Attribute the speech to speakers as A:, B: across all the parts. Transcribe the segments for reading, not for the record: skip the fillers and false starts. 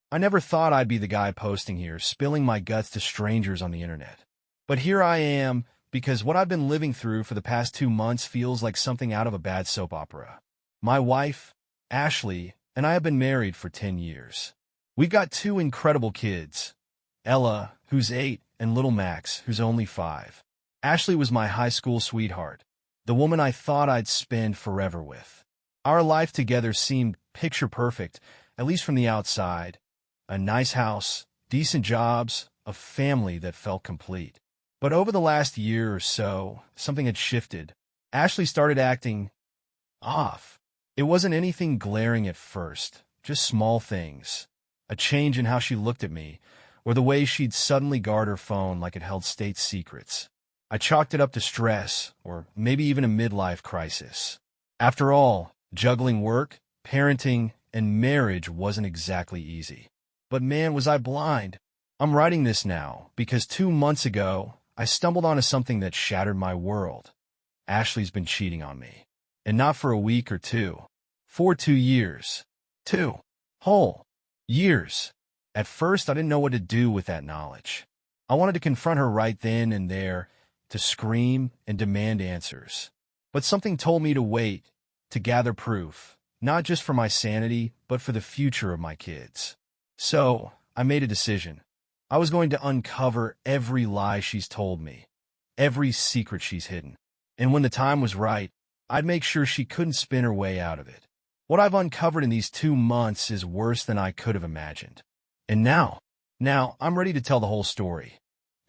A: I never thought I'd be the guy posting here, spilling my guts to strangers on the internet. But here I am, because what I've been living through for the past 2 months feels like something out of a bad soap opera. My wife, Ashley, and I have been married for 10 years. We've got two incredible kids, Ella, who's 8, and little Max, who's only 5. Ashley was my high school sweetheart, the woman I thought I'd spend forever with. Our life together seemed picture perfect, at least from the outside. A nice house, decent jobs, a family that felt complete. But over the last year or so, something had shifted. Ashley started acting off. It wasn't anything glaring at first, just small things. A change in how she looked at me, or the way she'd suddenly guard her phone like it held state secrets. I chalked it up to stress, or maybe even a midlife crisis. After all, juggling work, parenting, and marriage wasn't exactly easy. But man, was I blind. I'm writing this now because 2 months ago, I stumbled onto something that shattered my world. Ashley's been cheating on me. And not for a week or two. For 2 years. 2 whole years. At first, I didn't know what to do with that knowledge. I wanted to confront her right then and there, to scream and demand answers. But something told me to wait, to gather proof, not just for my sanity, but for the future of my kids. So, I made a decision. I was going to uncover every lie she's told me, every secret she's hidden. And when the time was right, I'd make sure she couldn't spin her way out of it. What I've uncovered in these 2 months is worse than I could have imagined. And now I'm ready to tell the whole story.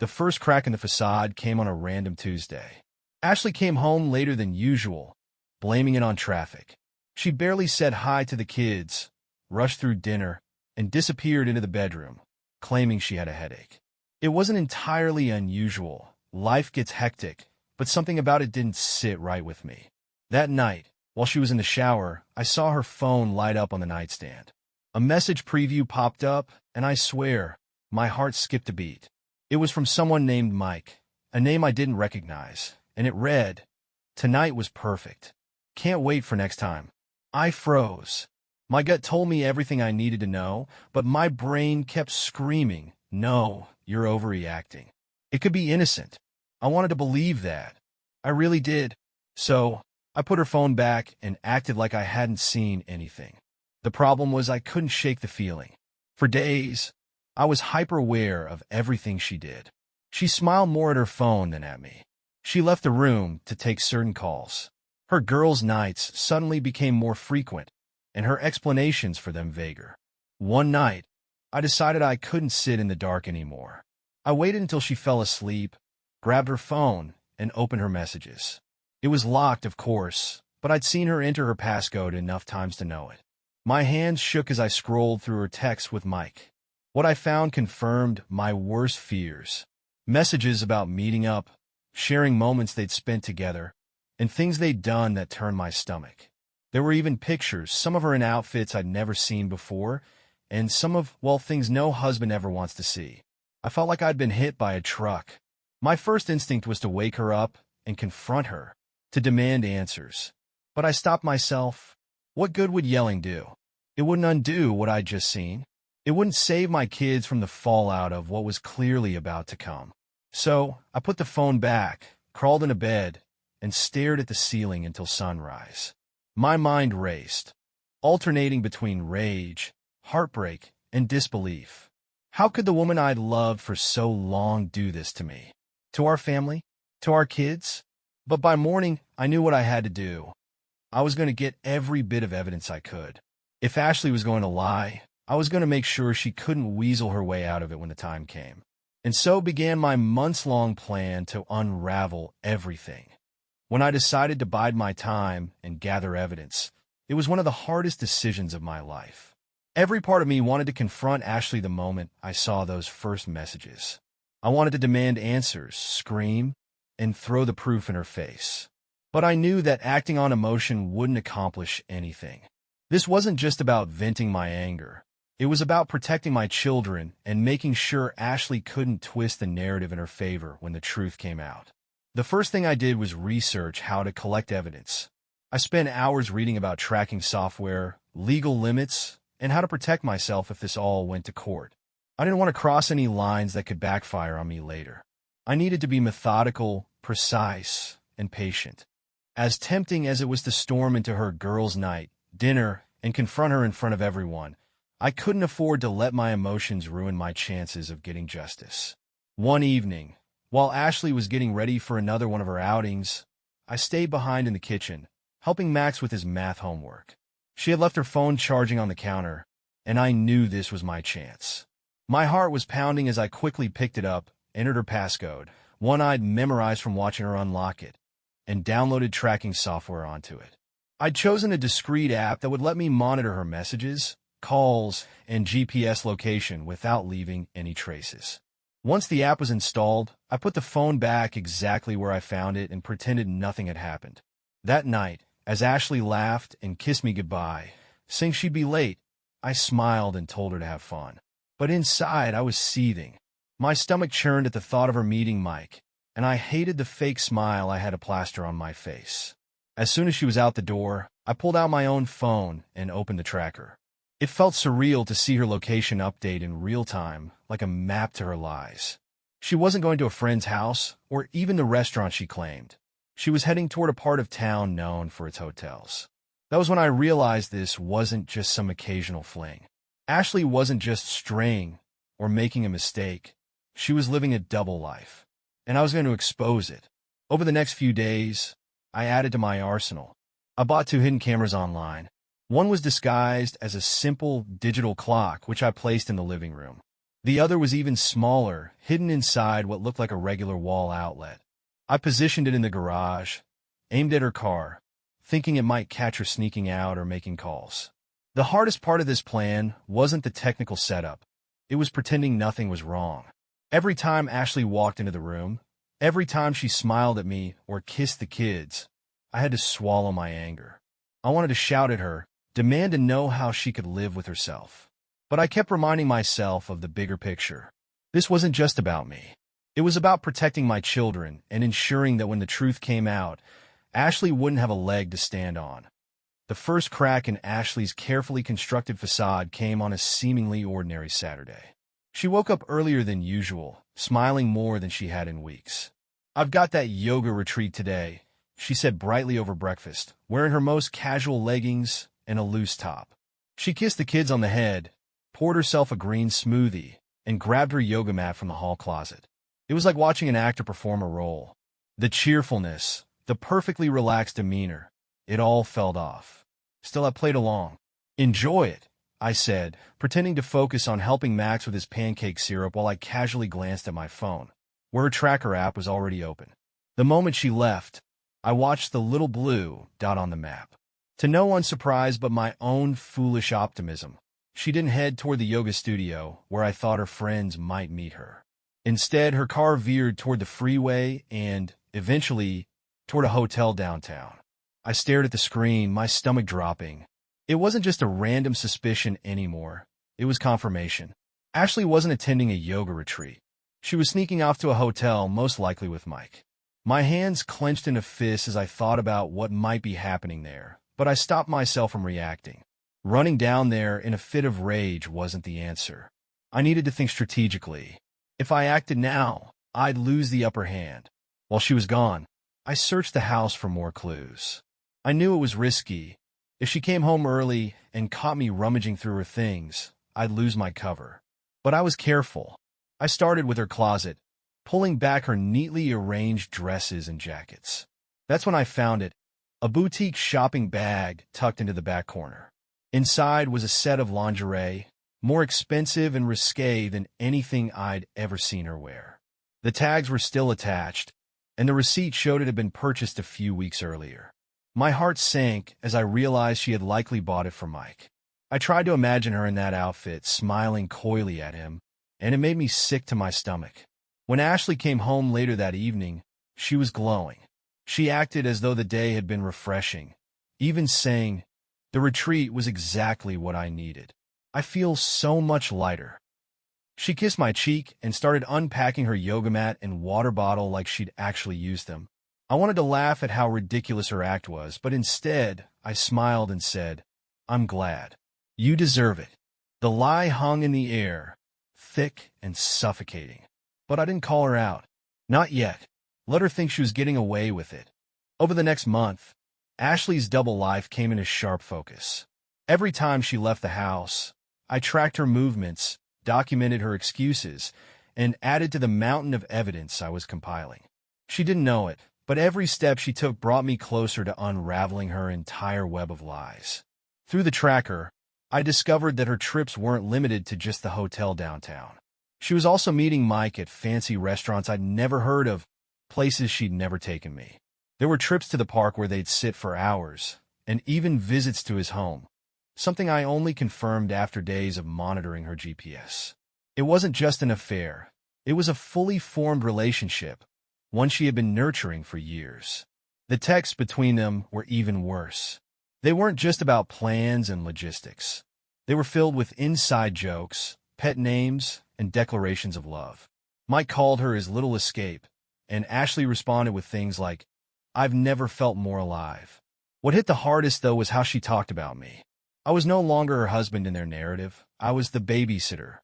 A: The first crack in the facade came on a random Tuesday. Ashley came home later than usual, blaming it on traffic. She barely said hi to the kids, rushed through dinner, and disappeared into the bedroom, claiming she had a headache. It wasn't entirely unusual. Life gets hectic, but something about it didn't sit right with me. That night, while she was in the shower, I saw her phone light up on the nightstand. A message preview popped up, and I swear, my heart skipped a beat. It was from someone named Mike, a name I didn't recognize, and it read, "Tonight was perfect. Can't wait for next time." I froze. My gut told me everything I needed to know, but my brain kept screaming, "No, you're overreacting." It could be innocent. I wanted to believe that. I really did. So, I put her phone back and acted like I hadn't seen anything. The problem was I couldn't shake the feeling. For days, I was hyper-aware of everything she did. She smiled more at her phone than at me. She left the room to take certain calls. Her girls' nights suddenly became more frequent, and her explanations for them vaguer. One night, I decided I couldn't sit in the dark anymore. I waited until she fell asleep, grabbed her phone, and opened her messages. It was locked, of course, but I'd seen her enter her passcode enough times to know it. My hands shook as I scrolled through her texts with Mike. What I found confirmed my worst fears. Messages about meeting up, sharing moments they'd spent together, and things they'd done that turned my stomach. There were even pictures, some of her in outfits I'd never seen before, and some of, well, things no husband ever wants to see. I felt like I'd been hit by a truck. My first instinct was to wake her up and confront her, to demand answers. But I stopped myself. What good would yelling do? It wouldn't undo what I'd just seen. It wouldn't save my kids from the fallout of what was clearly about to come. So, I put the phone back, crawled into bed, and stared at the ceiling until sunrise. My mind raced, alternating between rage, heartbreak, and disbelief. How could the woman I'd loved for so long do this to me? To our family? To our kids? But by morning, I knew what I had to do. I was going to get every bit of evidence I could. If Ashley was going to lie, I was going to make sure she couldn't weasel her way out of it when the time came. And so began my months-long plan to unravel everything. When I decided to bide my time and gather evidence, it was one of the hardest decisions of my life. Every part of me wanted to confront Ashley the moment I saw those first messages. I wanted to demand answers, scream, and throw the proof in her face. But I knew that acting on emotion wouldn't accomplish anything. This wasn't just about venting my anger. It was about protecting my children and making sure Ashley couldn't twist the narrative in her favor when the truth came out. The first thing I did was research how to collect evidence. I spent hours reading about tracking software, legal limits, and how to protect myself if this all went to court. I didn't want to cross any lines that could backfire on me later. I needed to be methodical, precise, and patient. As tempting as it was to storm into her girls' night, dinner, and confront her in front of everyone, I couldn't afford to let my emotions ruin my chances of getting justice. One evening, while Ashley was getting ready for another one of her outings, I stayed behind in the kitchen, helping Max with his math homework. She had left her phone charging on the counter, and I knew this was my chance. My heart was pounding as I quickly picked it up, entered her passcode, one I'd memorized from watching her unlock it, and downloaded tracking software onto it. I'd chosen a discreet app that would let me monitor her messages, calls, and GPS location without leaving any traces. Once the app was installed, I put the phone back exactly where I found it and pretended nothing had happened. That night, as Ashley laughed and kissed me goodbye, saying she'd be late, I smiled and told her to have fun. But inside, I was seething. My stomach churned at the thought of her meeting Mike, and I hated the fake smile I had to plaster on my face. As soon as she was out the door, I pulled out my own phone and opened the tracker. It felt surreal to see her location update in real time, like a map to her lies. She wasn't going to a friend's house, or even the restaurant she claimed. She was heading toward a part of town known for its hotels. That was when I realized this wasn't just some occasional fling. Ashley wasn't just straying or making a mistake. She was living a double life, and I was going to expose it. Over the next few days, I added to my arsenal. I bought 2 hidden cameras online. One was disguised as a simple digital clock, which I placed in the living room. The other was even smaller, hidden inside what looked like a regular wall outlet. I positioned it in the garage, aimed at her car, thinking it might catch her sneaking out or making calls. The hardest part of this plan wasn't the technical setup. It was pretending nothing was wrong. Every time Ashley walked into the room, every time she smiled at me or kissed the kids, I had to swallow my anger. I wanted to shout at her, demand to know how she could live with herself. But I kept reminding myself of the bigger picture. This wasn't just about me. It was about protecting my children and ensuring that when the truth came out, Ashley wouldn't have a leg to stand on. The first crack in Ashley's carefully constructed facade came on a seemingly ordinary Saturday. She woke up earlier than usual, smiling more than she had in weeks. "I've got that yoga retreat today," she said brightly over breakfast, wearing her most casual leggings and a loose top. She kissed the kids on the head, poured herself a green smoothie, and grabbed her yoga mat from the hall closet. It was like watching an actor perform a role. The cheerfulness, the perfectly relaxed demeanor, it all fell off. Still, I played along. "Enjoy it," I said, pretending to focus on helping Max with his pancake syrup while I casually glanced at my phone, where her tracker app was already open. The moment she left, I watched the little blue dot on the map. To no one's surprise but my own foolish optimism, she didn't head toward the yoga studio where I thought her friends might meet her. Instead, her car veered toward the freeway and, eventually, toward a hotel downtown. I stared at the screen, my stomach dropping. It wasn't just a random suspicion anymore. It was confirmation. Ashley wasn't attending a yoga retreat. She was sneaking off to a hotel, most likely with Mike. My hands clenched in a fist as I thought about what might be happening there, but I stopped myself from reacting. Running down there in a fit of rage wasn't the answer. I needed to think strategically. If I acted now, I'd lose the upper hand. While she was gone, I searched the house for more clues. I knew it was risky. If she came home early and caught me rummaging through her things, I'd lose my cover. But I was careful. I started with her closet, pulling back her neatly arranged dresses and jackets. That's when I found it, a boutique shopping bag tucked into the back corner. Inside was a set of lingerie, more expensive and risque than anything I'd ever seen her wear. The tags were still attached, and the receipt showed it had been purchased a few weeks earlier. My heart sank as I realized she had likely bought it for Mike. I tried to imagine her in that outfit, smiling coyly at him, and it made me sick to my stomach. When Ashley came home later that evening, she was glowing. She acted as though the day had been refreshing, even saying, "The retreat was exactly what I needed. I feel so much lighter." She kissed my cheek and started unpacking her yoga mat and water bottle like she'd actually used them. I wanted to laugh at how ridiculous her act was, but instead, I smiled and said, "I'm glad. You deserve it. The lie hung in the air, thick and suffocating. But I didn't call her out. Not yet. Let her think she was getting away with it. Over the next month, Ashley's double life came into sharp focus. Every time she left the house, I tracked her movements, documented her excuses, and added to the mountain of evidence I was compiling. She didn't know it, but every step she took brought me closer to unraveling her entire web of lies. Through the tracker, I discovered that her trips weren't limited to just the hotel downtown. She was also meeting Mike at fancy restaurants I'd never heard of, places she'd never taken me. There were trips to the park where they'd sit for hours, and even visits to his home, something I only confirmed after days of monitoring her GPS. It wasn't just an affair. It was a fully formed relationship, one she had been nurturing for years. The texts between them were even worse. They weren't just about plans and logistics. They were filled with inside jokes, pet names, and declarations of love. Mike called her his little escape, and Ashley responded with things like, "I've never felt more alive." What hit the hardest, though, was how she talked about me. I was no longer her husband in their narrative. I was the babysitter.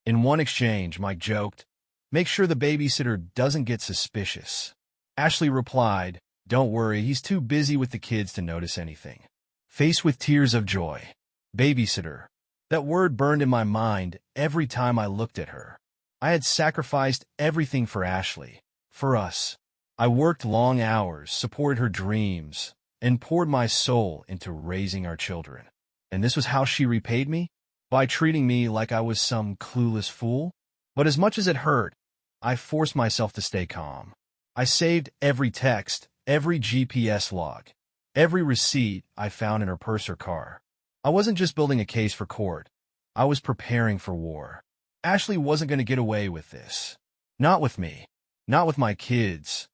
A: In one exchange, Mike joked, "Make sure the babysitter doesn't get suspicious." Ashley replied, "Don't worry, he's too busy with the kids to notice anything." Faced with tears of joy. Babysitter. That word burned in my mind every time I looked at her. I had sacrificed everything for Ashley, for us. I worked long hours, supported her dreams, and poured my soul into raising our children. And this was how she repaid me? By treating me like I was some clueless fool? But as much as it hurt, I forced myself to stay calm. I saved every text, every GPS log, every receipt I found in her purse or car. I wasn't just building a case for court. I was preparing for war. Ashley wasn't going to get away with this. Not with me. Not with my kids.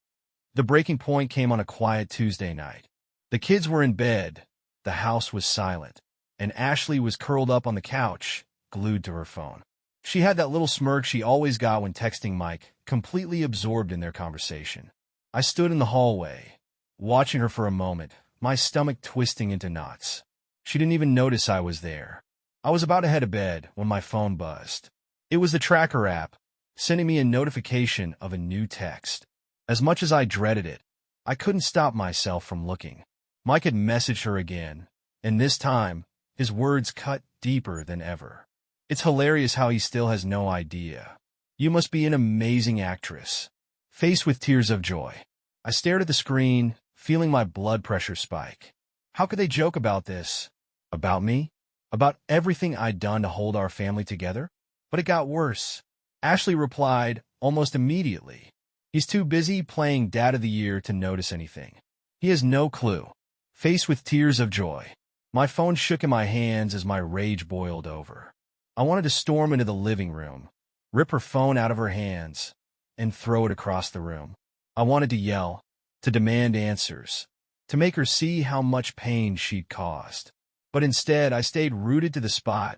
A: The breaking point came on a quiet Tuesday night. The kids were in bed. The house was silent. And Ashley was curled up on the couch, glued to her phone. She had that little smirk she always got when texting Mike, completely absorbed in their conversation. I stood in the hallway, watching her for a moment, my stomach twisting into knots. She didn't even notice I was there. I was about to head to bed when my phone buzzed. It was the tracker app, sending me a notification of a new text. As much as I dreaded it, I couldn't stop myself from looking. Mike had messaged her again, and this time, his words cut deeper than ever. "It's hilarious how he still has no idea. You must be an amazing actress." Faced with tears of joy, I stared at the screen, feeling my blood pressure spike. How could they joke about this? About me? About everything I'd done to hold our family together? But it got worse. Ashley replied almost immediately. "He's too busy playing Dad of the Year to notice anything. He has no clue." Faced with tears of joy, my phone shook in my hands as my rage boiled over. I wanted to storm into the living room, rip her phone out of her hands, and throw it across the room. I wanted to yell, to demand answers, to make her see how much pain she'd caused. But instead, I stayed rooted to the spot,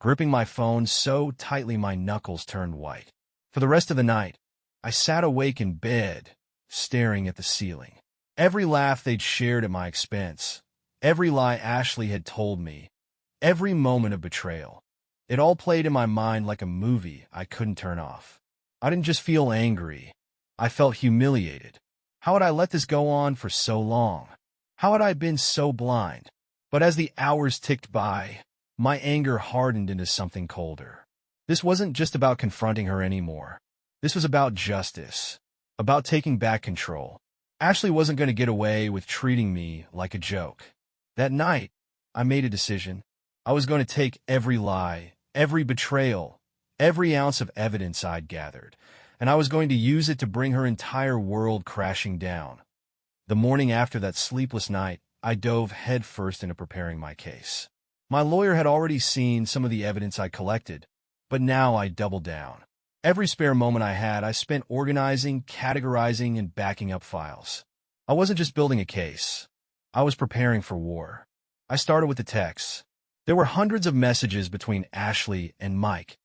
A: gripping my phone so tightly my knuckles turned white. For the rest of the night, I sat awake in bed, staring at the ceiling. Every laugh they'd shared at my expense, every lie Ashley had told me, every moment of betrayal. It all played in my mind like a movie I couldn't turn off. I didn't just feel angry. I felt humiliated. How had I let this go on for so long? How had I been so blind? But as the hours ticked by, my anger hardened into something colder. This wasn't just about confronting her anymore. This was about justice, about taking back control. Ashley wasn't going to get away with treating me like a joke. That night, I made a decision. I was going to take every lie, every betrayal, every ounce of evidence I'd gathered, and I was going to use it to bring her entire world crashing down. The morning after that sleepless night, I dove headfirst into preparing my case. My lawyer had already seen some of the evidence I collected, but now I doubled down. Every spare moment I had, I spent organizing, categorizing, and backing up files. I wasn't just building a case. I was preparing for war. I started with the texts. There were hundreds of messages between Ashley and Mike,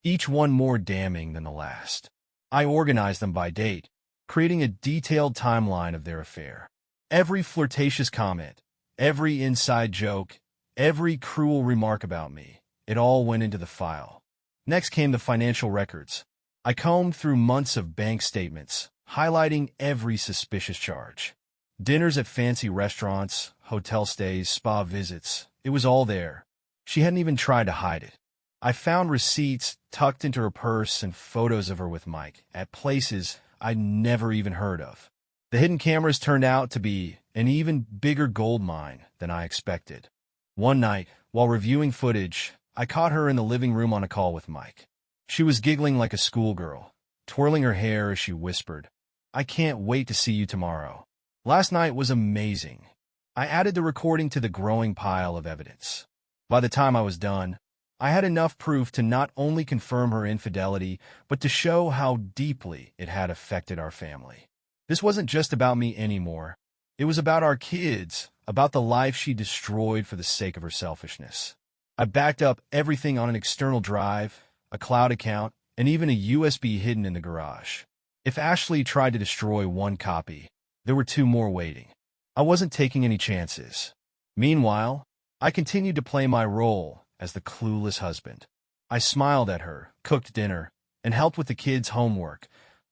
A: each one more damning than the last. I organized them by date, creating a detailed timeline of their affair. Every flirtatious comment, every inside joke, Every cruel remark about me. It all went into the file. Next came the financial records. I combed through months of bank statements, highlighting every suspicious charge. Dinners at fancy restaurants, hotel stays, spa visits. It was all there. She hadn't even tried to hide it. I found receipts tucked into her purse and photos of her with Mike at places I'd never even heard of. The hidden cameras turned out to be an even bigger gold mine than I expected. One night, while reviewing footage, I caught her in the living room on a call with Mike. She was giggling like a schoolgirl, twirling her hair as she whispered, "I can't wait to see you tomorrow. Last night was amazing." I added the recording to the growing pile of evidence. By the time I was done, I had enough proof to not only confirm her infidelity, but to show how deeply it had affected our family. This wasn't just about me anymore. It was about our kids, about the life she destroyed for the sake of her selfishness. I backed up everything on an external drive, a cloud account, and even a USB hidden in the garage. If Ashley tried to destroy one copy, there were two more waiting. I wasn't taking any chances. Meanwhile, I continued to play my role as the clueless husband. I smiled at her, cooked dinner, and helped with the kids' homework,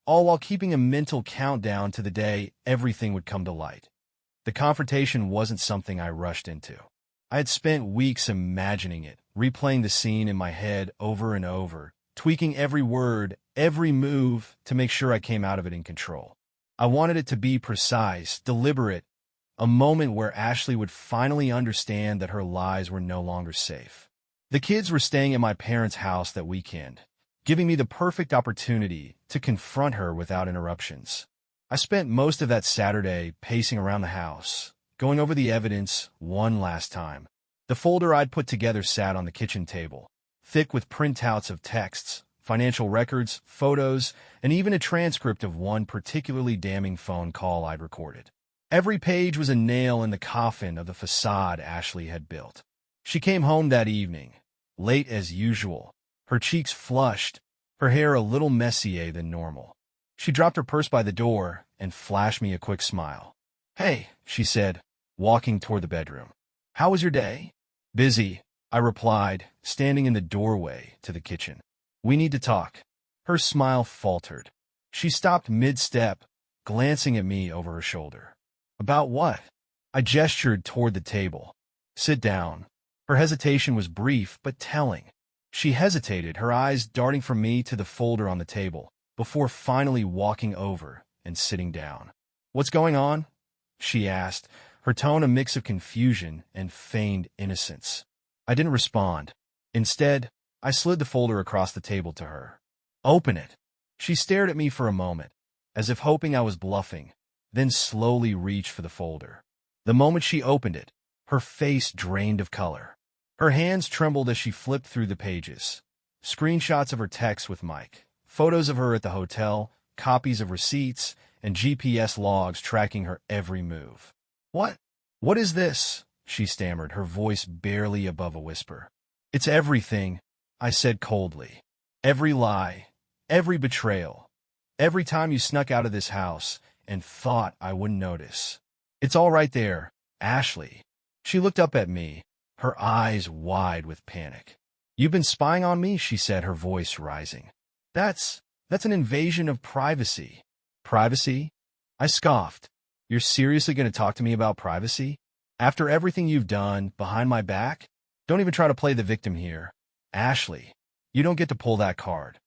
A: all while keeping a mental countdown to the day everything would come to light. The confrontation wasn't something I rushed into. I had spent weeks imagining it, replaying the scene in my head over and over, tweaking every word, every move to make sure I came out of it in control. I wanted it to be precise, deliberate, a moment where Ashley would finally understand that her lies were no longer safe. The kids were staying at my parents' house that weekend, giving me the perfect opportunity to confront her without interruptions. I spent most of that Saturday pacing around the house, going over the evidence one last time. The folder I'd put together sat on the kitchen table, thick with printouts of texts, financial records, photos, and even a transcript of one particularly damning phone call I'd recorded. Every page was a nail in the coffin of the facade Ashley had built. She came home that evening, late as usual, her cheeks flushed, her hair a little messier than normal. She dropped her purse by the door and flashed me a quick smile. "Hey," she said, walking toward the bedroom. "How was your day?" "Busy," I replied, standing in the doorway to the kitchen. "We need to talk." Her smile faltered. She stopped mid-step, glancing at me over her shoulder. "About what?" I gestured toward the table. "Sit down." Her hesitation was brief but telling. She hesitated, her eyes darting from me to the folder on the table, before finally walking over and sitting down. "What's going on?" she asked, her tone a mix of confusion and feigned innocence. I didn't respond. Instead, I slid the folder across the table to her. "Open it." She stared at me for a moment, as if hoping I was bluffing, then slowly reached for the folder. The moment she opened it, her face drained of color. Her hands trembled as she flipped through the pages. Screenshots of her texts with Mike, photos of her at the hotel, copies of receipts, and GPS logs tracking her every move. What is this?" she stammered, her voice barely above a whisper. "It's everything," I said coldly. "Every lie, every betrayal, every time you snuck out of this house and thought I wouldn't notice. It's all right there, Ashley." She looked up at me, her eyes wide with panic. "You've been spying on me," she said, her voice rising. That's an invasion of privacy." "Privacy?" I scoffed. "You're seriously going to talk to me about privacy? After everything you've done behind my back? Don't even try to play the victim here. Ashley, you don't get to pull that card."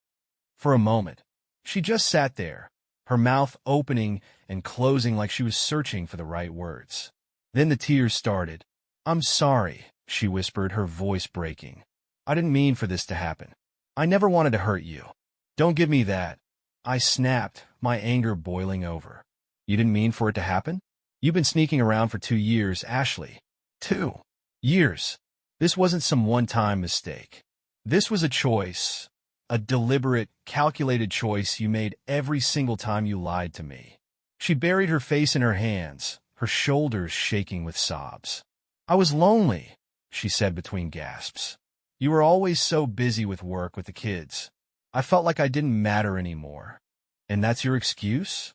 A: For a moment, she just sat there, her mouth opening and closing like she was searching for the right words. Then the tears started. "I'm sorry," she whispered, her voice breaking. "I didn't mean for this to happen. I never wanted to hurt you." "Don't give me that," I snapped, my anger boiling over. "You didn't mean for it to happen? You've been sneaking around for 2 years, Ashley. 2 years. This wasn't some one-time mistake. This was a choice, a deliberate, calculated choice you made every single time you lied to me." She buried her face in her hands, her shoulders shaking with sobs. "I was lonely," she said between gasps. "You were always so busy with work with the kids. I felt like I didn't matter anymore." "And that's your excuse?"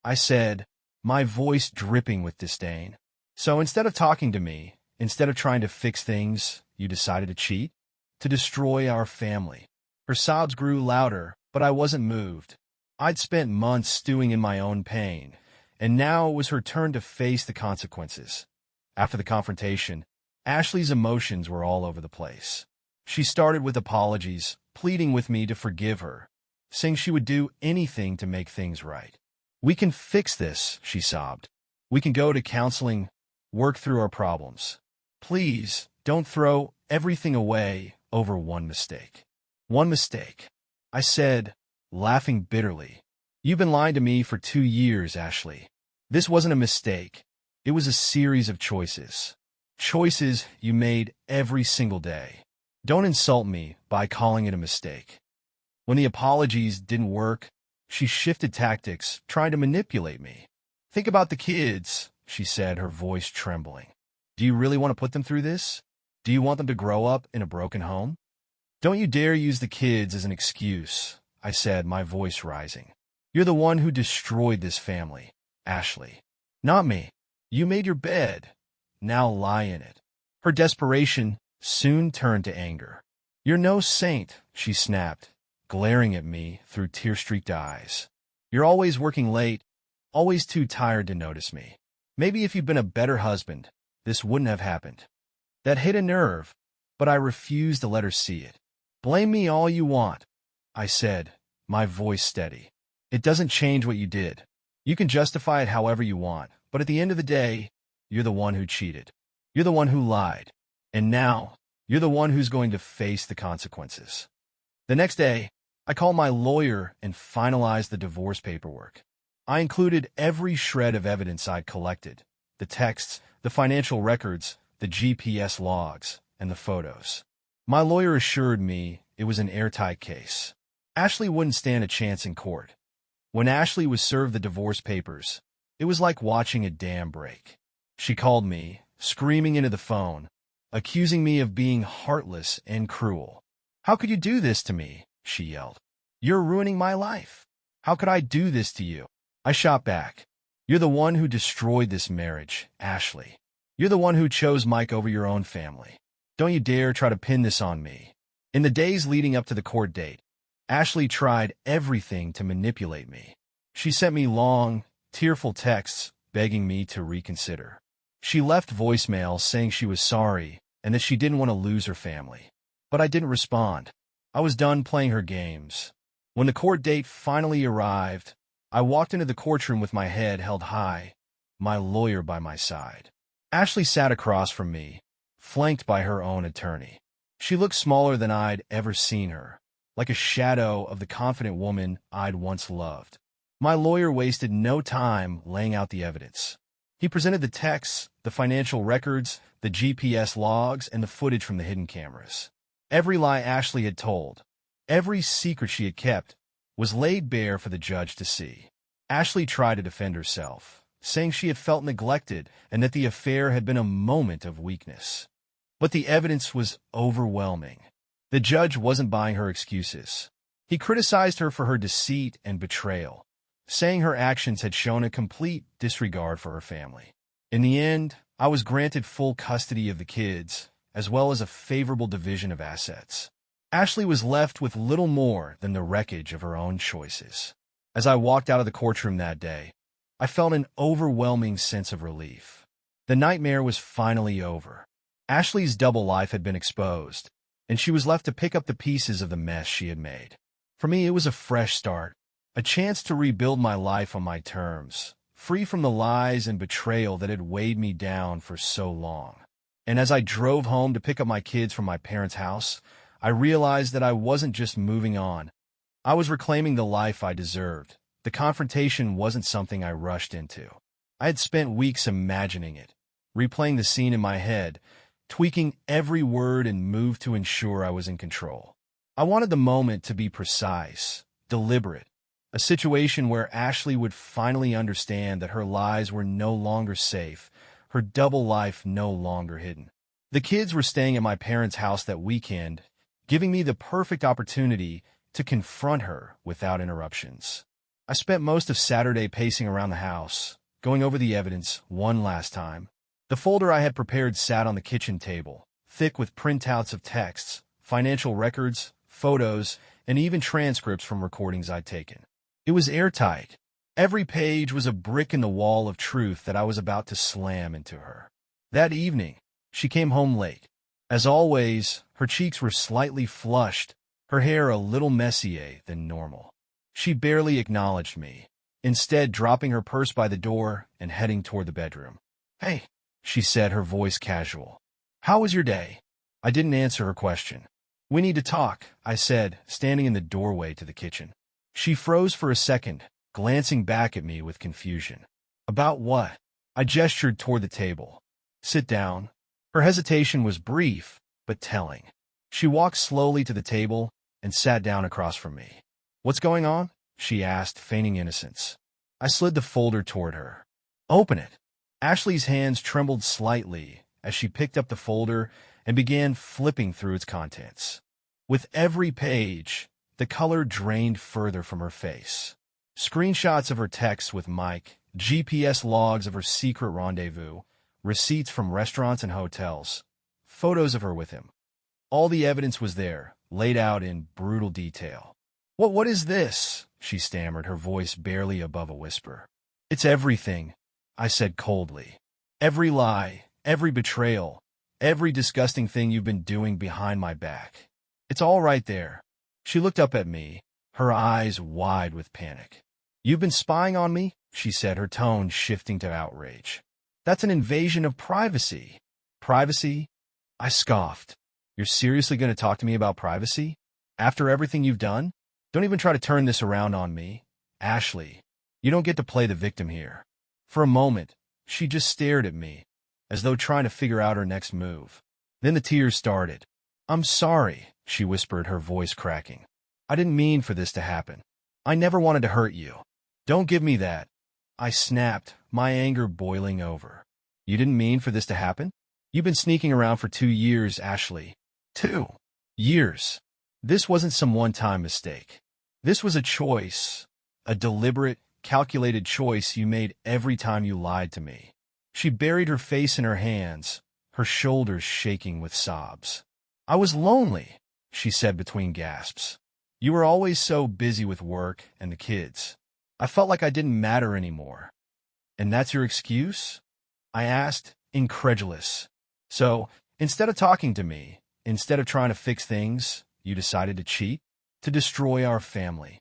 A: I said, my voice dripping with disdain. "So instead of talking to me, instead of trying to fix things, you decided to cheat? To destroy our family. Her sobs grew louder, but I wasn't moved. I'd spent months stewing in my own pain, and now it was her turn to face the consequences. After the confrontation, Ashley's emotions were all over the place. She started with apologies, pleading with me to forgive her, saying she would do anything to make things right. "We can fix this," she sobbed. "We can go to counseling, work through our problems. Please, don't throw everything away over one mistake." "One mistake," I said, laughing bitterly. "You've been lying to me for 2 years, Ashley. This wasn't a mistake. It was a series of choices. Choices you made every single day. Don't insult me by calling it a mistake." When the apologies didn't work, she shifted tactics, trying to manipulate me. "Think about the kids," she said, her voice trembling. "Do you really want to put them through this? Do you want them to grow up in a broken home?" "Don't you dare use the kids as an excuse," I said, my voice rising. "You're the one who destroyed this family, Ashley. Not me. You made your bed. Now lie in it." Her desperation soon turned to anger. "You're no saint," she snapped, glaring at me through tear-streaked eyes. "You're always working late, always too tired to notice me. Maybe if you'd been a better husband, this wouldn't have happened." That hit a nerve, but I refused to let her see it. "Blame me all you want," I said, my voice steady. "It doesn't change what you did. You can justify it however you want, but at the end of the day, you're the one who cheated. You're the one who lied. And now, you're the one who's going to face the consequences." The next day, I called my lawyer and finalized the divorce paperwork. I included every shred of evidence I'd collected: the texts, the financial records, the GPS logs, and the photos. My lawyer assured me it was an airtight case. Ashley wouldn't stand a chance in court. When Ashley was served the divorce papers, it was like watching a dam break. She called me, screaming into the phone, accusing me of being heartless and cruel. "How could you do this to me?" she yelled. "You're ruining my life. How could I do this to you?" I shot back. "You're the one who destroyed this marriage, Ashley. You're the one who chose Mike over your own family. Don't you dare try to pin this on me." In the days leading up to the court date, Ashley tried everything to manipulate me. She sent me long, tearful texts begging me to reconsider. She left voicemails saying she was sorry and that she didn't want to lose her family. But I didn't respond. I was done playing her games. When the court date finally arrived, I walked into the courtroom with my head held high, my lawyer by my side. Ashley sat across from me, flanked by her own attorney. She looked smaller than I'd ever seen her, like a shadow of the confident woman I'd once loved. My lawyer wasted no time laying out the evidence. He presented the texts, the financial records, the GPS logs, and the footage from the hidden cameras. Every lie Ashley had told, every secret she had kept, was laid bare for the judge to see. Ashley tried to defend herself, saying she had felt neglected and that the affair had been a moment of weakness. But the evidence was overwhelming. The judge wasn't buying her excuses. He criticized her for her deceit and betrayal, saying her actions had shown a complete disregard for her family. In the end, I was granted full custody of the kids, as well as a favorable division of assets. Ashley was left with little more than the wreckage of her own choices. As I walked out of the courtroom that day, I felt an overwhelming sense of relief. The nightmare was finally over. Ashley's double life had been exposed, and she was left to pick up the pieces of the mess she had made. For me, it was a fresh start, a chance to rebuild my life on my terms, free from the lies and betrayal that had weighed me down for so long. And as I drove home to pick up my kids from my parents' house, I realized that I wasn't just moving on. I was reclaiming the life I deserved. The confrontation wasn't something I rushed into. I had spent weeks imagining it, replaying the scene in my head, tweaking every word and move to ensure I was in control. I wanted the moment to be precise, deliberate, a situation where Ashley would finally understand that her lies were no longer safe, her double life no longer hidden. The kids were staying at my parents' house that weekend, giving me the perfect opportunity to confront her without interruptions. I spent most of Saturday pacing around the house, going over the evidence one last time, The folder I had prepared sat on the kitchen table, thick with printouts of texts, financial records, photos, and even transcripts from recordings I'd taken. It was airtight. Every page was a brick in the wall of truth that I was about to slam into her. That evening, she came home late. As always, her cheeks were slightly flushed, her hair a little messier than normal. She barely acknowledged me, instead dropping her purse by the door and heading toward the bedroom. "Hey," she said, her voice casual. "How was your day?" I didn't answer her question. "We need to talk," I said, standing in the doorway to the kitchen. She froze for a second, glancing back at me with confusion. "About what?" I gestured toward the table. "Sit down." Her hesitation was brief, but telling. She walked slowly to the table and sat down across from me. "What's going on?" she asked, feigning innocence. I slid the folder toward her. "Open it." Ashley's hands trembled slightly as she picked up the folder and began flipping through its contents. With every page, the color drained further from her face. Screenshots of her texts with Mike, GPS logs of her secret rendezvous, receipts from restaurants and hotels, photos of her with him. All the evidence was there, laid out in brutal detail. What is this?" she stammered, her voice barely above a whisper. "It's everything," I said coldly. "Every lie, every betrayal, every disgusting thing you've been doing behind my back. It's all right there." She looked up at me, her eyes wide with panic. "You've been spying on me?" she said, her tone shifting to outrage. "That's an invasion of privacy." "Privacy?" I scoffed. "You're seriously going to talk to me about privacy? After everything you've done? Don't even try to turn this around on me. Ashley, you don't get to play the victim here." For a moment, she just stared at me, as though trying to figure out her next move. Then the tears started. "I'm sorry," she whispered, her voice cracking. "I didn't mean for this to happen. I never wanted to hurt you." "Don't give me that," I snapped, my anger boiling over. "You didn't mean for this to happen? You've been sneaking around for 2 years, Ashley. 2 years. This wasn't some one-time mistake. This was a choice, a deliberate, calculated choice you made every time you lied to me." She buried her face in her hands, her shoulders shaking with sobs. "I was lonely," she said between gasps. "You were always so busy with work and the kids. I felt like I didn't matter anymore." "And that's your excuse?" I asked, incredulous. "So, instead of talking to me, instead of trying to fix things, you decided to cheat? To destroy our family?"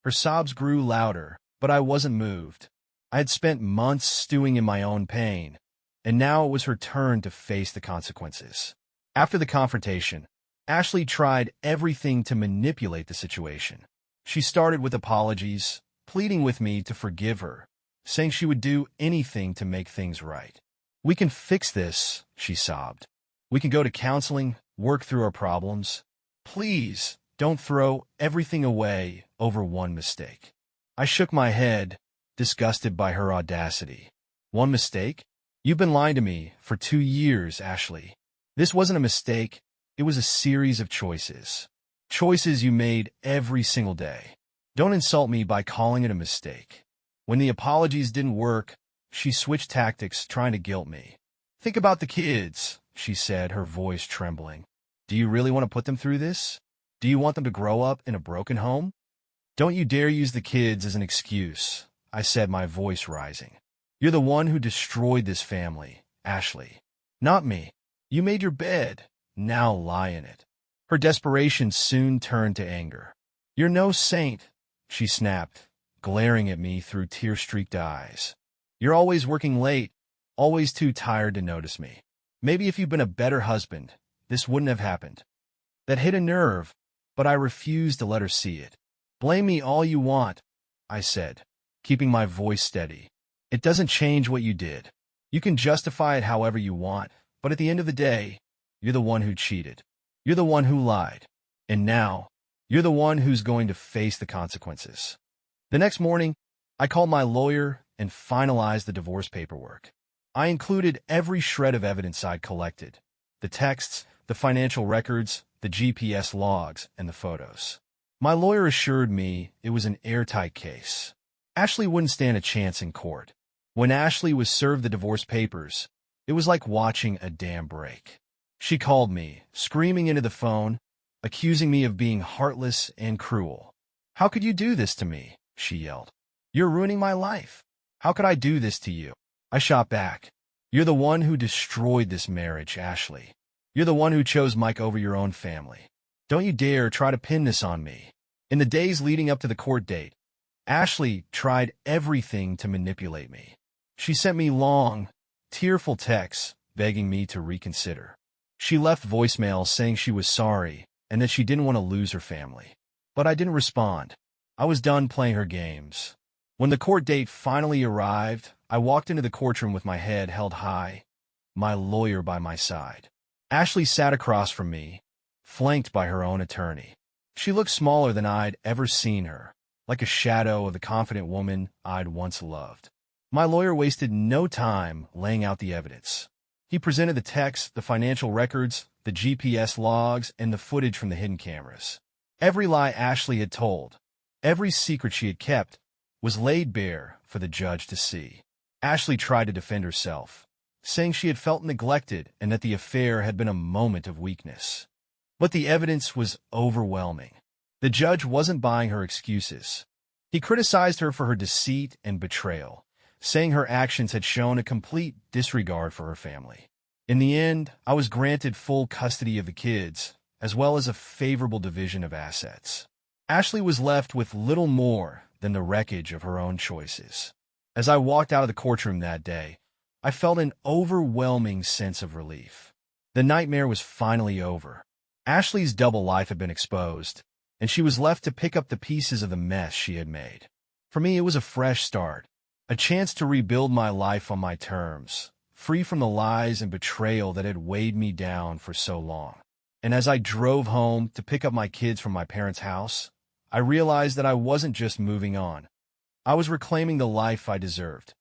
A: Her sobs grew louder, but I wasn't moved. I had spent months stewing in my own pain, and now it was her turn to face the consequences. After the confrontation, Ashley tried everything to manipulate the situation. She started with apologies, pleading with me to forgive her, saying she would do anything to make things right. "We can fix this," she sobbed. "We can go to counseling, work through our problems. Please, don't throw everything away over one mistake." I shook my head, disgusted by her audacity. "One mistake? You've been lying to me for 2 years, Ashley. This wasn't a mistake. It was a series of choices. Choices you made every single day. Don't insult me by calling it a mistake." When the apologies didn't work, she switched tactics, trying to guilt me. "Think about the kids," she said, her voice trembling. "Do you really want to put them through this? Do you want them to grow up in a broken home?" "Don't you dare use the kids as an excuse," I said, my voice rising. "You're the one who destroyed this family, Ashley. Not me. You made your bed. Now lie in it." Her desperation soon turned to anger. "You're no saint," she snapped, glaring at me through tear-streaked eyes. "You're always working late, always too tired to notice me. Maybe if you'd been a better husband, this wouldn't have happened." That hit a nerve, but I refused to let her see it. "Blame me all you want," I said, keeping my voice steady. "It doesn't change what you did. You can justify it however you want, but at the end of the day, you're the one who cheated. You're the one who lied. And now, you're the one who's going to face the consequences." The next morning, I called my lawyer and finalized the divorce paperwork. I included every shred of evidence I'd collected: the texts, the financial records, the GPS logs, and the photos. My lawyer assured me it was an airtight case. Ashley wouldn't stand a chance in court. When Ashley was served the divorce papers, It was like watching a dam break. She called me, screaming into the phone, accusing me of being heartless and cruel. "How could you do this to me?" she yelled. "You're ruining my life. How could I do this to you?" I shot back. "You're the one who destroyed this marriage, Ashley. You're the one who chose Mike over your own family. Don't you dare try to pin this on me." In the days leading up to the court date, Ashley tried everything to manipulate me. She sent me long, tearful texts begging me to reconsider. She left voicemails saying she was sorry and that she didn't want to lose her family. But I didn't respond. I was done playing her games. When the court date finally arrived, I walked into the courtroom with my head held high, my lawyer by my side. Ashley sat across from me, flanked by her own attorney. She looked smaller than I'd ever seen her, like a shadow of the confident woman I'd once loved. My lawyer wasted no time laying out the evidence. He presented the texts, the financial records, the GPS logs, and the footage from the hidden cameras. Every lie Ashley had told, every secret she had kept, was laid bare for the judge to see. Ashley tried to defend herself, saying she had felt neglected and that the affair had been a moment of weakness. But the evidence was overwhelming. The judge wasn't buying her excuses. He criticized her for her deceit and betrayal, saying her actions had shown a complete disregard for her family. In the end, I was granted full custody of the kids, as well as a favorable division of assets. Ashley was left with little more than the wreckage of her own choices. As I walked out of the courtroom that day, I felt an overwhelming sense of relief. The nightmare was finally over. Ashley's double life had been exposed, and she was left to pick up the pieces of the mess she had made. For me, it was a fresh start, a chance to rebuild my life on my terms, free from the lies and betrayal that had weighed me down for so long. And as I drove home to pick up my kids from my parents' house, I realized that I wasn't just moving on. I was reclaiming the life I deserved.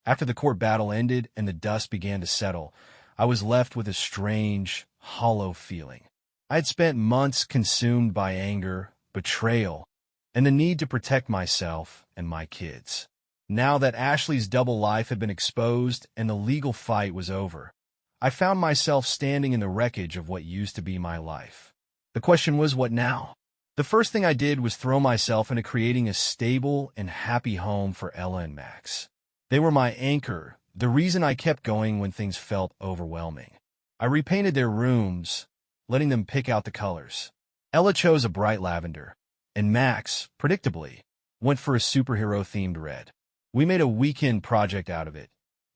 A: After the court battle ended and the dust began to settle, I was left with a strange, hollow feeling. I had spent months consumed by anger, betrayal, and the need to protect myself and my kids. Now that Ashley's double life had been exposed and the legal fight was over, I found myself standing in the wreckage of what used to be my life. The question was, what now? The first thing I did was throw myself into creating a stable and happy home for Ella and Max. They were my anchor, the reason I kept going when things felt overwhelming. I repainted their rooms, letting them pick out the colors. Ella chose a bright lavender, and Max, predictably, went for a superhero-themed red. We made a weekend project out of it,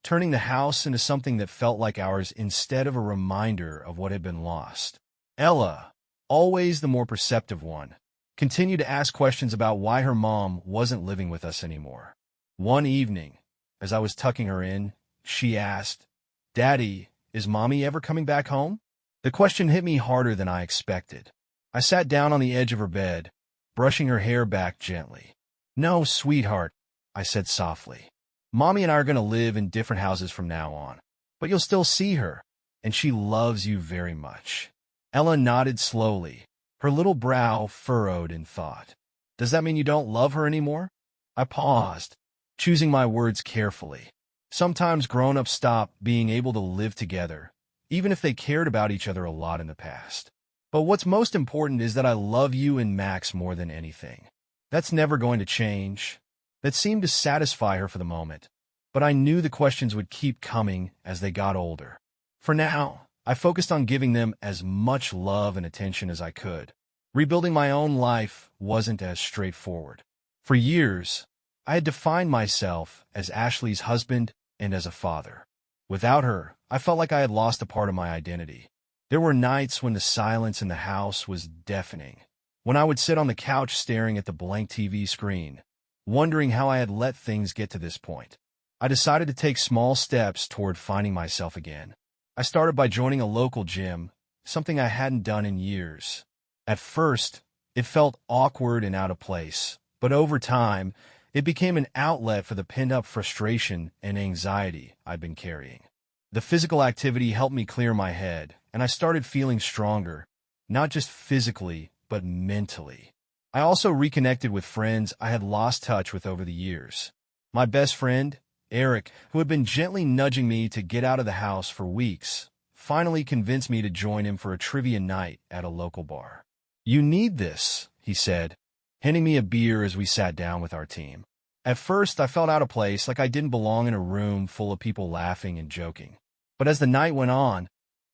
A: turning the house into something that felt like ours instead of a reminder of what had been lost. Ella, always the more perceptive one, continued to ask questions about why her mom wasn't living with us anymore. One evening, as I was tucking her in, she asked, "Daddy, is Mommy ever coming back home?" The question hit me harder than I expected. I sat down on the edge of her bed, brushing her hair back gently. "No, sweetheart," I said softly. "Mommy and I are going to live in different houses from now on, but you'll still see her, and she loves you very much." Ella nodded slowly, her little brow furrowed in thought. "Does that mean you don't love her anymore?" I paused, choosing my words carefully. Sometimes grown-ups stop being able to live together, even if they cared about each other a lot in the past. But what's most important is that I love you and Max more than anything. That's never going to change. That seemed to satisfy her for the moment, but I knew the questions would keep coming as they got older. For now, I focused on giving them as much love and attention as I could. Rebuilding my own life wasn't as straightforward. For years, I had defined myself as Ashley's husband and as a father. Without her, I felt like I had lost a part of my identity. There were nights when the silence in the house was deafening, when I would sit on the couch staring at the blank TV screen, wondering how I had let things get to this point. I decided to take small steps toward finding myself again. I started by joining a local gym, something I hadn't done in years. At first, it felt awkward and out of place, but over time, it became an outlet for the pent-up frustration and anxiety I'd been carrying. The physical activity helped me clear my head, and I started feeling stronger, not just physically, but mentally. I also reconnected with friends I had lost touch with over the years. My best friend, Eric, who had been gently nudging me to get out of the house for weeks, finally convinced me to join him for a trivia night at a local bar. "You need this," he said, handing me a beer as we sat down with our team. At first, I felt out of place, like I didn't belong in a room full of people laughing and joking. But as the night went on,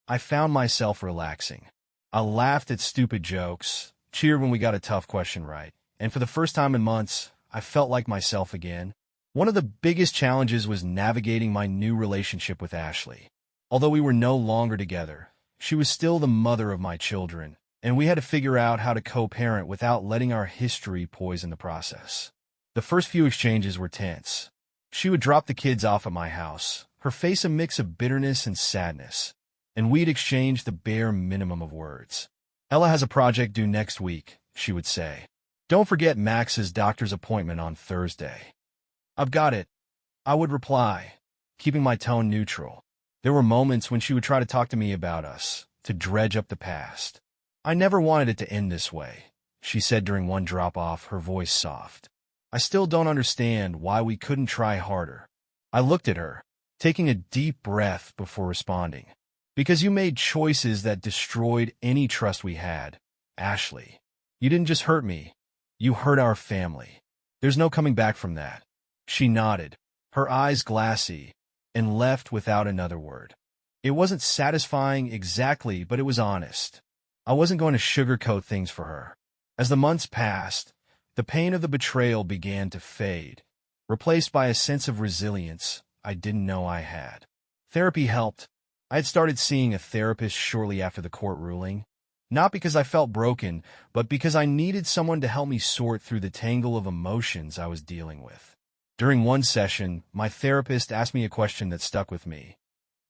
A: I found myself relaxing. I laughed at stupid jokes, cheered when we got a tough question right, and for the first time in months, I felt like myself again. One of the biggest challenges was navigating my new relationship with Ashley. Although we were no longer together, she was still the mother of my children, and we had to figure out how to co-parent without letting our history poison the process. The first few exchanges were tense. She would drop the kids off at my house, her face a mix of bitterness and sadness, and we'd exchange the bare minimum of words. "Ella has a project due next week," she would say. "Don't forget Max's doctor's appointment on Thursday." "I've got it," I would reply, keeping my tone neutral. There were moments when she would try to talk to me about us, to dredge up the past. "I never wanted it to end this way," she said during one drop-off, her voice soft. "I still don't understand why we couldn't try harder." I looked at her, taking a deep breath before responding. "Because you made choices that destroyed any trust we had, Ashley. You didn't just hurt me, you hurt our family. There's no coming back from that." She nodded, her eyes glassy, and left without another word. It wasn't satisfying exactly, but it was honest. I wasn't going to sugarcoat things for her. As the months passed, the pain of the betrayal began to fade, replaced by a sense of resilience I didn't know I had. Therapy helped. I had started seeing a therapist shortly after the court ruling, not because I felt broken, but because I needed someone to help me sort through the tangle of emotions I was dealing with. During one session, my therapist asked me a question that stuck with me.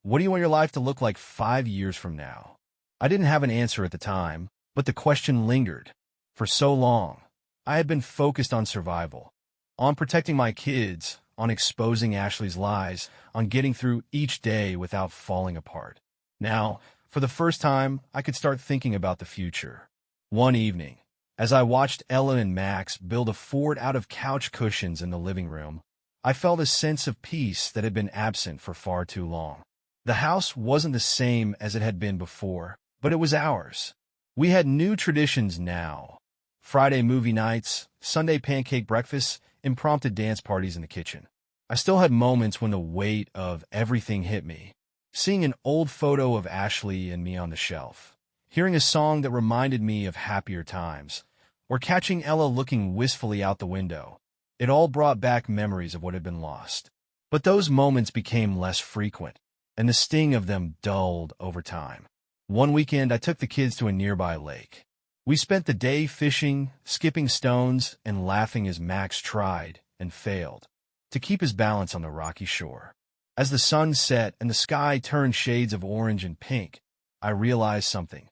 A: "What do you want your life to look like 5 years from now?" I didn't have an answer at the time, but the question lingered. For so long, I had been focused on survival, on protecting my kids, on exposing Ashley's lies, on getting through each day without falling apart. Now, for the first time, I could start thinking about the future. One evening, as I watched Ella and Max build a fort out of couch cushions in the living room, I felt a sense of peace that had been absent for far too long. The house wasn't the same as it had been before, but it was ours. We had new traditions now. Friday movie nights, Sunday pancake breakfasts, impromptu dance parties in the kitchen. I still had moments when the weight of everything hit me. Seeing an old photo of Ashley and me on the shelf, hearing a song that reminded me of happier times, or catching Ella looking wistfully out the window. It all brought back memories of what had been lost. But those moments became less frequent, and the sting of them dulled over time. One weekend, I took the kids to a nearby lake. We spent the day fishing, skipping stones, and laughing as Max tried and failed to keep his balance on the rocky shore. As the sun set and the sky turned shades of orange and pink, I realized something.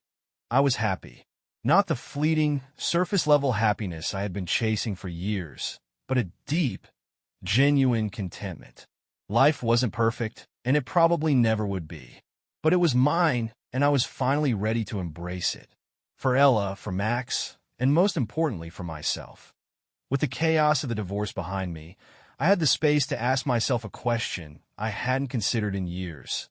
A: I was happy. Not the fleeting, surface-level happiness I had been chasing for years, but a deep, genuine contentment. Life wasn't perfect, and it probably never would be. But it was mine, and I was finally ready to embrace it. For Ella, for Max, and most importantly for myself. With the chaos of the divorce behind me, I had the space to ask myself a question I hadn't considered in years.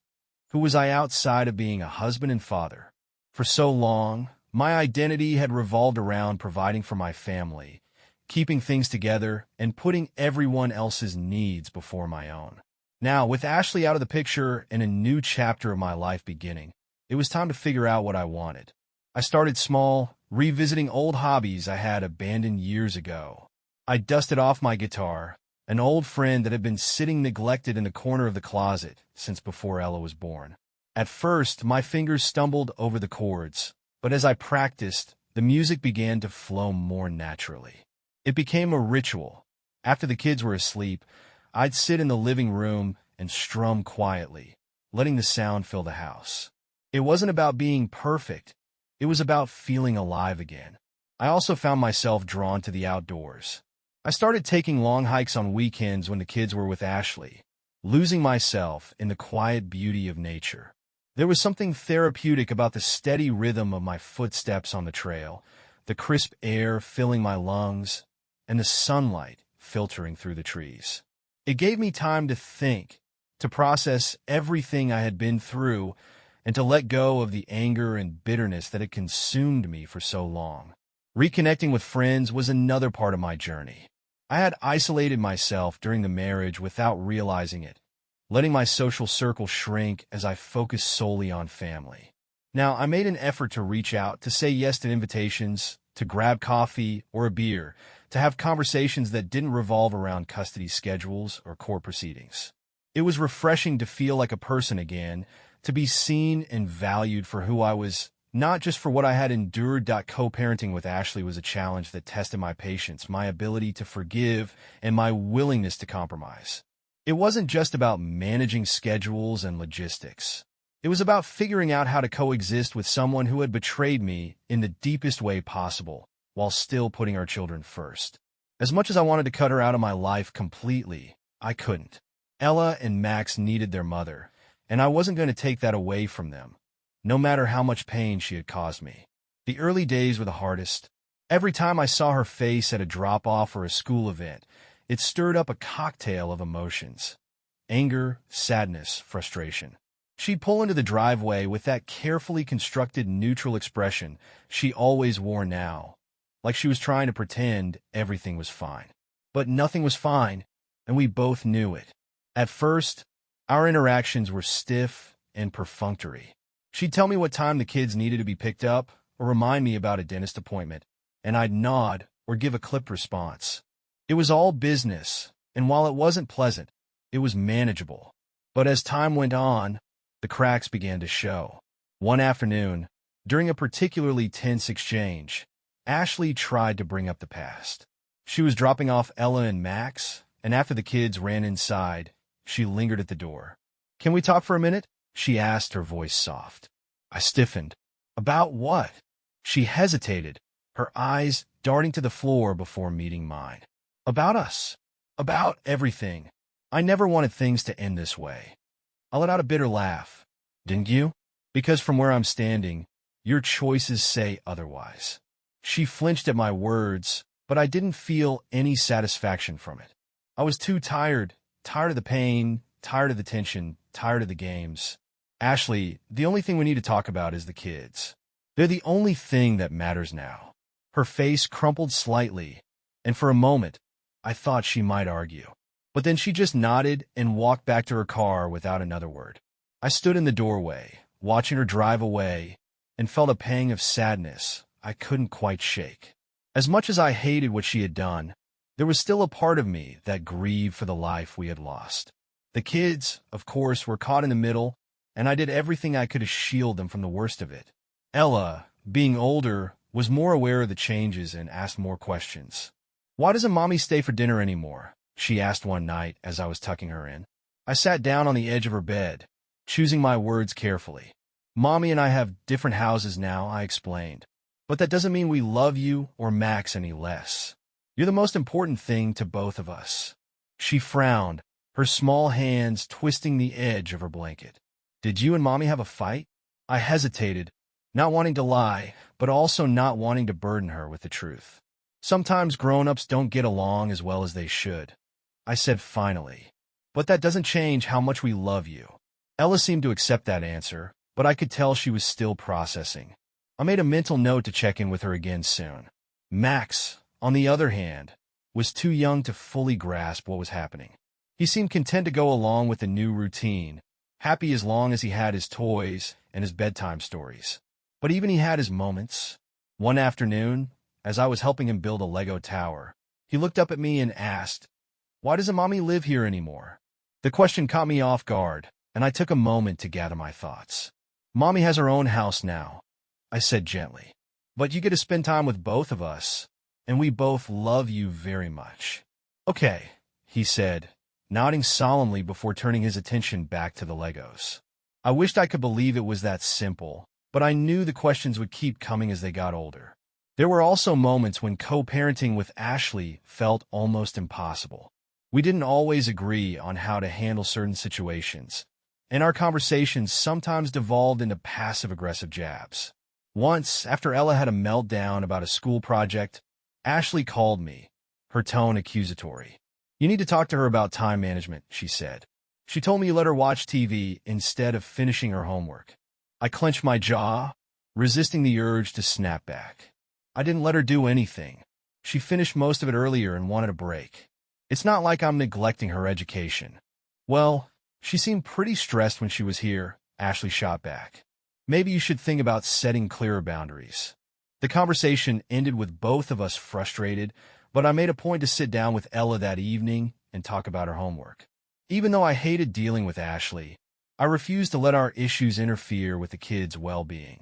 A: Who was I outside of being a husband and father? For so long, my identity had revolved around providing for my family, keeping things together, and putting everyone else's needs before my own. Now, with Ashley out of the picture and a new chapter of my life beginning, it was time to figure out what I wanted. I started small, revisiting old hobbies I had abandoned years ago. I dusted off my guitar, an old friend that had been sitting neglected in the corner of the closet since before Ella was born. At first, my fingers stumbled over the chords, but as I practiced, the music began to flow more naturally. It became a ritual. After the kids were asleep, I'd sit in the living room and strum quietly, letting the sound fill the house. It wasn't about being perfect. It was about feeling alive again. I also found myself drawn to the outdoors. I started taking long hikes on weekends when the kids were with Ashley, losing myself in the quiet beauty of nature. There was something therapeutic about the steady rhythm of my footsteps on the trail, the crisp air filling my lungs, and the sunlight filtering through the trees. It gave me time to think, to process everything I had been through, and to let go of the anger and bitterness that had consumed me for so long. Reconnecting with friends was another part of my journey. I had isolated myself during the marriage without realizing it, letting my social circle shrink as I focused solely on family. Now, I made an effort to reach out, to say yes to invitations, to grab coffee or a beer, to have conversations that didn't revolve around custody schedules or court proceedings. It was refreshing to feel like a person again, to be seen and valued for who I was, not just for what I had endured. Co-parenting with Ashley was a challenge that tested my patience, my ability to forgive, and my willingness to compromise. It wasn't just about managing schedules and logistics. It was about figuring out how to coexist with someone who had betrayed me in the deepest way possible, while still putting our children first. As much as I wanted to cut her out of my life completely, I couldn't. Ella and Max needed their mother, and I wasn't going to take that away from them, no matter how much pain she had caused me. The early days were the hardest. Every time I saw her face at a drop-off or a school event, it stirred up a cocktail of emotions. Anger, sadness, frustration. She'd pull into the driveway with that carefully constructed neutral expression she always wore now, like she was trying to pretend everything was fine. But nothing was fine, and we both knew it. At first, our interactions were stiff and perfunctory. She'd tell me what time the kids needed to be picked up, or remind me about a dentist appointment, and I'd nod or give a clipped response. It was all business, and while it wasn't pleasant, it was manageable. But as time went on, the cracks began to show. One afternoon, during a particularly tense exchange, Ashley tried to bring up the past. She was dropping off Ella and Max, and after the kids ran inside, she lingered at the door. "Can we talk for a minute?" she asked, her voice soft. I stiffened. "About what?" She hesitated, her eyes darting to the floor before meeting mine. "About us. About everything. I never wanted things to end this way." I let out a bitter laugh. "Didn't you?" "Because from where I'm standing, your choices say otherwise." She flinched at my words, but I didn't feel any satisfaction from it. I was too tired of the pain, tired of the tension, tired of the games. "Ashley, the only thing we need to talk about is the kids. They're the only thing that matters now." Her face crumpled slightly, and for a moment, I thought she might argue. But then she just nodded and walked back to her car without another word. I stood in the doorway, watching her drive away, and felt a pang of sadness I couldn't quite shake. As much as I hated what she had done, there was still a part of me that grieved for the life we had lost. The kids, of course, were caught in the middle, and I did everything I could to shield them from the worst of it. Ella, being older, was more aware of the changes and asked more questions. "Why doesn't Mommy stay for dinner anymore?" she asked one night as I was tucking her in. I sat down on the edge of her bed, choosing my words carefully. "Mommy and I have different houses now," I explained. "But that doesn't mean we love you or Max any less. You're the most important thing to both of us." She frowned, her small hands twisting the edge of her blanket. "Did you and Mommy have a fight?" I hesitated, not wanting to lie, but also not wanting to burden her with the truth. "Sometimes grown-ups don't get along as well as they should," I said finally. "But that doesn't change how much we love you." Ella seemed to accept that answer, but I could tell she was still processing. I made a mental note to check in with her again soon. Max, on the other hand, was too young to fully grasp what was happening. He seemed content to go along with the new routine, happy as long as he had his toys and his bedtime stories. But even he had his moments. One afternoon, as I was helping him build a Lego tower, he looked up at me and asked, "Why doesn't Mommy live here anymore?" The question caught me off guard, and I took a moment to gather my thoughts. "Mommy has her own house now," I said gently. "But you get to spend time with both of us, and we both love you very much." "Okay," he said, nodding solemnly before turning his attention back to the Legos. I wished I could believe it was that simple, but I knew the questions would keep coming as they got older. There were also moments when co-parenting with Ashley felt almost impossible. We didn't always agree on how to handle certain situations, and our conversations sometimes devolved into passive-aggressive jabs. Once, after Ella had a meltdown about a school project, Ashley called me, her tone accusatory. You need to talk to her about time management, she said. She told me you let her watch TV instead of finishing her homework. I clenched my jaw, resisting the urge to snap back. I didn't let her do anything. She finished most of it earlier and wanted a break. It's not like I'm neglecting her education. Well, she seemed pretty stressed when she was here, Ashley shot back. Maybe you should think about setting clearer boundaries. The conversation ended with both of us frustrated, but I made a point to sit down with Ella that evening and talk about her homework. Even though I hated dealing with Ashley, I refused to let our issues interfere with the kids' well-being.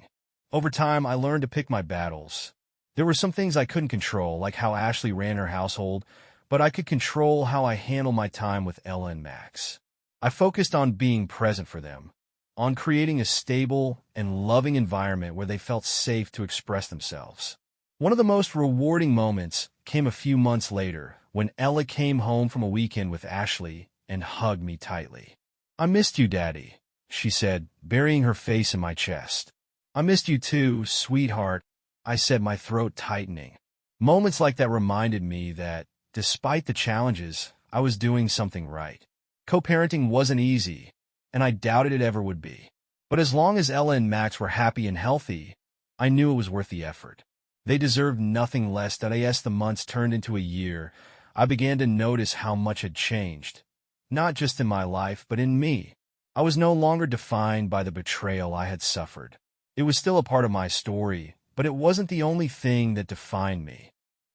A: Over time, I learned to pick my battles. There were some things I couldn't control, like how Ashley ran her household, but I could control how I handled my time with Ella and Max. I focused on being present for them, on creating a stable and loving environment where they felt safe to express themselves. One of the most rewarding moments came a few months later when Ella came home from a weekend with Ashley and hugged me tightly. "I missed you, Daddy," she said, burying her face in my chest. "I missed you too, sweetheart," I said, my throat tightening. Moments like that reminded me that, despite the challenges, I was doing something right. Co-parenting wasn't easy, and I doubted it ever would be. But as long as Ella and Max were happy and healthy, I knew it was worth the effort. They deserved nothing less. That as the months turned into a year, I began to notice how much had changed. Not just in my life, but in me. I was no longer defined by the betrayal I had suffered. It was still a part of my story, but it wasn't the only thing that defined me.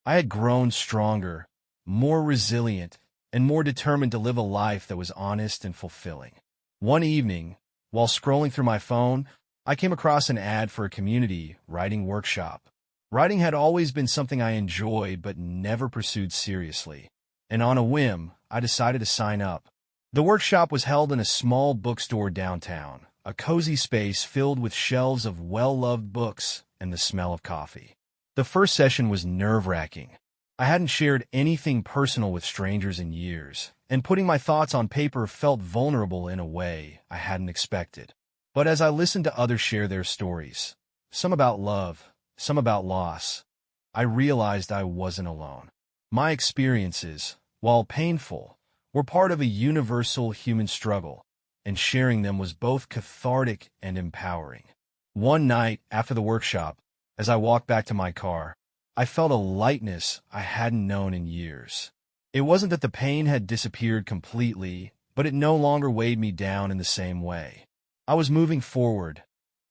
A: I had grown stronger, more resilient, and more determined to live a life that was honest and fulfilling. One evening, while scrolling through my phone, I came across an ad for a community writing workshop. Writing had always been something I enjoyed but never pursued seriously, and on a whim, I decided to sign up. The workshop was held in a small bookstore downtown, a cozy space filled with shelves of well-loved books and the smell of coffee. The first session was nerve-wracking. I hadn't shared anything personal with strangers in years, and putting my thoughts on paper felt vulnerable in a way I hadn't expected. But as I listened to others share their stories, some about love, some about loss, I realized I wasn't alone. My experiences, while painful, were part of a universal human struggle, and sharing them was both cathartic and empowering. One night after the workshop, as I walked back to my car, I felt a lightness I hadn't known in years. It wasn't that the pain had disappeared completely, but it no longer weighed me down in the same way. I was moving forward,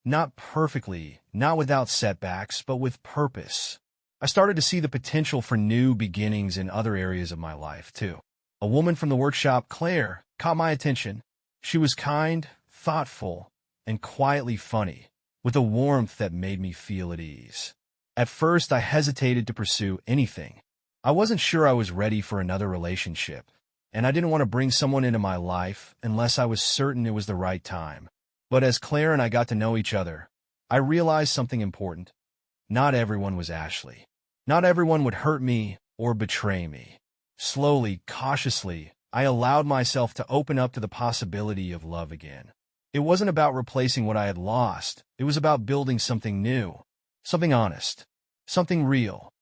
A: not perfectly, not without setbacks, but with purpose. I started to see the potential for new beginnings in other areas of my life, too. A woman from the workshop, Claire, caught my attention. She was kind, thoughtful, and quietly funny, with a warmth that made me feel at ease. At first, I hesitated to pursue anything. I wasn't sure I was ready for another relationship, and I didn't want to bring someone into my life unless I was certain it was the right time. But as Claire and I got to know each other, I realized something important. Not everyone was Ashley. Not everyone would hurt me or betray me. Slowly, cautiously, I allowed myself to open up to the possibility of love again. It wasn't about replacing what I had lost. It was about building something new, something honest, something real.